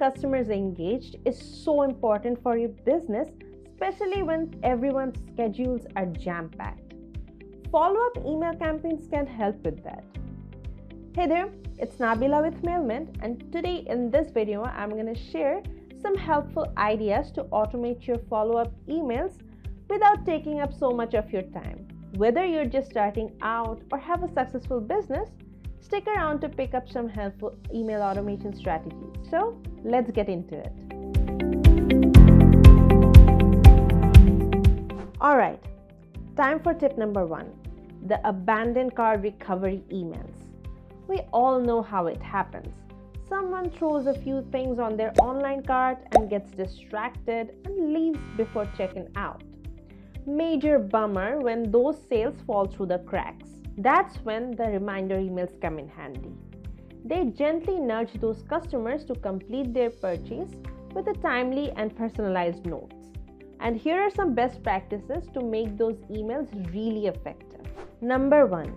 customers engaged is so important for your business, especially when everyone's schedules are jam-packed. Follow-up email campaigns can help with that. Hey there, it's Nabila with Mailment, and today in this video, I'm going to share some helpful ideas to automate your follow-up emails without taking up so much of your time. Whether you're just starting out or have a successful business, stick around to pick up some helpful email automation strategies. So let's get into it. All right, time for tip number 1, the abandoned cart recovery emails. We all know how it happens. Someone throws a few things on their online cart and gets distracted and leaves before checking out. Major bummer when those sales fall through the cracks. That's when the reminder emails come in handy. They gently nudge those customers to complete their purchase with a timely and personalized notes. And here are some best practices to make those emails really effective. Number 1,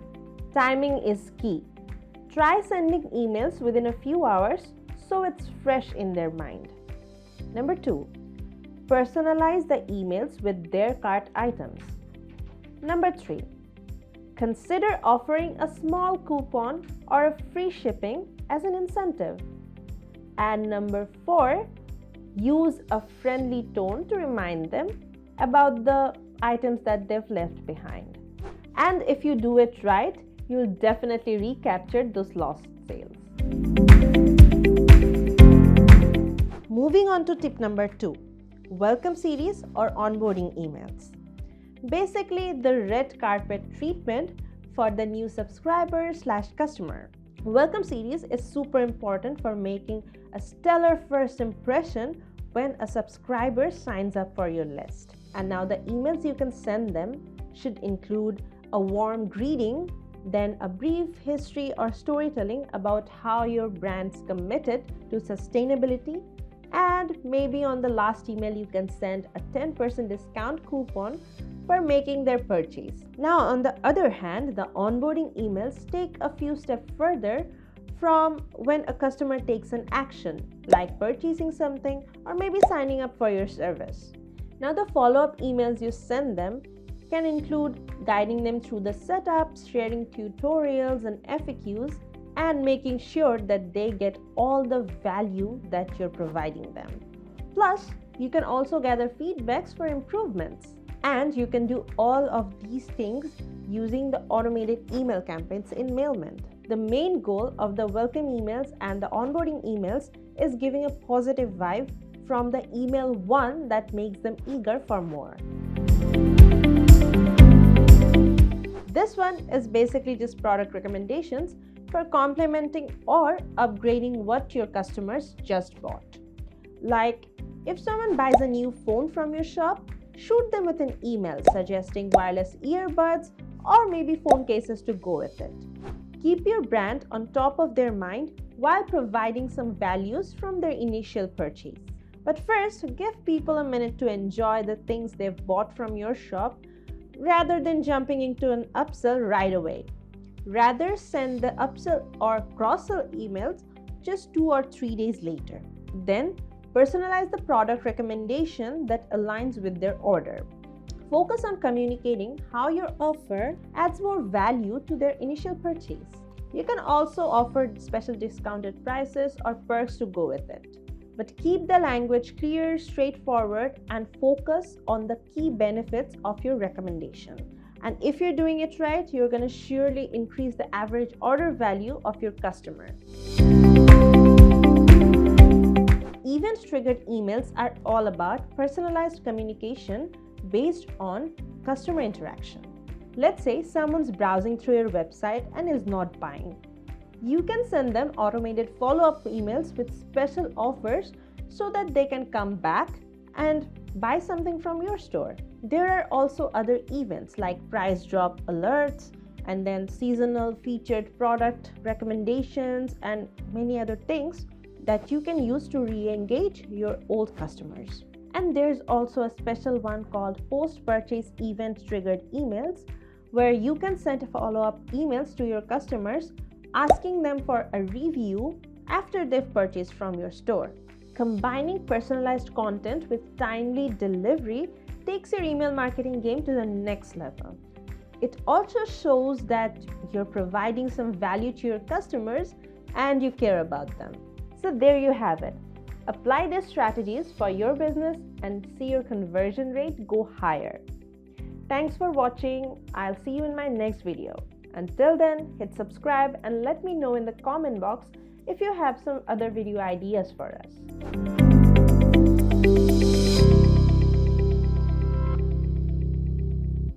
timing is key. Try sending emails within a few hours so it's fresh in their mind. Number 2, personalize the emails with their cart items. Number 3, consider offering a small coupon or a free shipping as an incentive. And number 4, use a friendly tone to remind them about the items that they've left behind. And if you do it right, you'll definitely recapture those lost sales. Moving on to tip number 2, welcome series or onboarding emails. Basically, the red carpet treatment for the new subscriber/customer. Welcome series is super important for making a stellar first impression when a subscriber signs up for your list. And now the emails you can send them should include a warm greeting, then a brief history or storytelling about how your brand's committed to sustainability, and maybe on the last email you can send a 10% discount coupon for making their purchase. Now, on the other hand, the onboarding emails take a few steps further from when a customer takes an action, like purchasing something or maybe signing up for your service. Now, the follow-up emails you send them can include guiding them through the setups, sharing tutorials and FAQs, and making sure that they get all the value that you're providing them. Plus, you can also gather feedbacks for improvements. And you can do all of these things using the automated email campaigns in Mailment. The main goal of the welcome emails and the onboarding emails is giving a positive vibe from the email one that makes them eager for more. This one is basically just product recommendations for complementing or upgrading what your customers just bought. Like, if someone buys a new phone from your shop, shoot them with an email suggesting wireless earbuds or maybe phone cases to go with it. Keep your brand on top of their mind while providing some values from their initial purchase. But first, give people a minute to enjoy the things they've bought from your shop rather than jumping into an upsell right away. Rather, send the upsell or cross-sell emails just 2 or 3 days later. Then, personalize the product recommendation that aligns with their order. Focus on communicating how your offer adds more value to their initial purchase. You can also offer special discounted prices or perks to go with it. But keep the language clear, straightforward, and focus on the key benefits of your recommendation. And if you're doing it right, you're going to surely increase the average order value of your customer. Event-triggered emails are all about personalized communication based on customer interaction. Let's say someone's browsing through your website and is not buying. You can send them automated follow-up emails with special offers so that they can come back and buy something from your store. There are also other events like price drop alerts and then seasonal featured product recommendations and many other things that you can use to re-engage your old customers. And there's also a special one called post-purchase event-triggered emails, where you can send follow-up emails to your customers asking them for a review after they've purchased from your store. Combining personalized content with timely delivery takes your email marketing game to the next level. It also shows that you're providing some value to your customers and you care about them. So there you have it. Apply these strategies for your business and see your conversion rate go higher. Thanks for watching. I'll see you in my next video. Until then, hit subscribe and let me know in the comment box if you have some other video ideas for us.